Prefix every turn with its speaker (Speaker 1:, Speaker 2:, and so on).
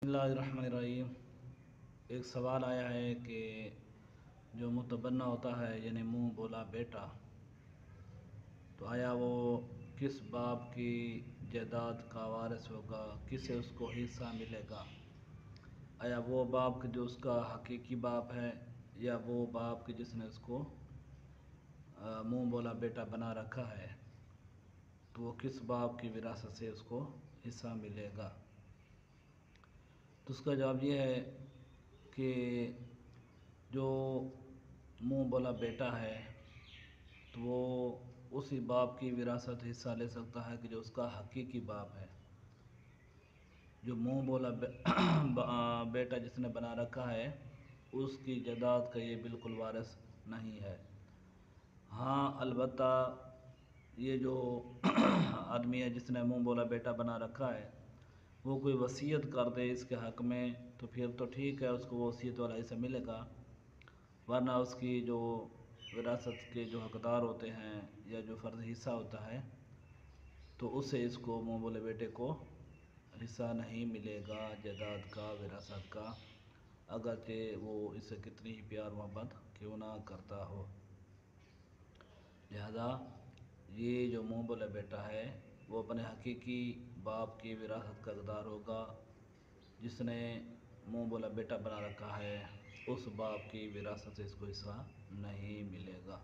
Speaker 1: बिस्मिल्लाहिर्रहमानिर्रहीम। एक सवाल आया है कि जो मुतबन्ना होता है यानी मुंह बोला बेटा, तो आया वो किस बाप की जायदाद का वारिस होगा, किसे उसको हिस्सा मिलेगा। आया वो बाप जो उसका हकीकी बाप है या वो बाप की जिसने उसको मुंह बोला बेटा बना रखा है, तो वो किस बाप की विरासत से उसको हिस्सा मिलेगा। तो उसका जवाब ये है कि जो मुंह बोला बेटा है तो वो उसी बाप की विरासत हिस्सा ले सकता है कि जो उसका हकीकी बाप है। जो मुंह बोला बेटा जिसने बना रखा है उसकी जायदाद का ये बिल्कुल वारिस नहीं है। हाँ, अलबत्ता ये जो आदमी है जिसने मुंह बोला बेटा बना रखा है वो कोई वसीयत कर दे इसके हक़ में, तो फिर तो ठीक है, उसको वो वसीयत वाला हिस्सा मिलेगा। वरना उसकी जो विरासत के जो हकदार होते हैं या जो फ़र्ज़ हिस्सा होता है तो उससे इसको मुंह बोले बेटे को हिस्सा नहीं मिलेगा जायदाद का, विरासत का, अगरचे वो इससे कितनी ही प्यार मोहब्बत क्यों ना करता हो। लिहाजा ये जो मुंह बोले बेटा है वो अपने हकीकी बाप की विरासत का हकदार होगा। जिसने मुंह बोला बेटा बना रखा है उस बाप की विरासत से इसको हिस्सा नहीं मिलेगा।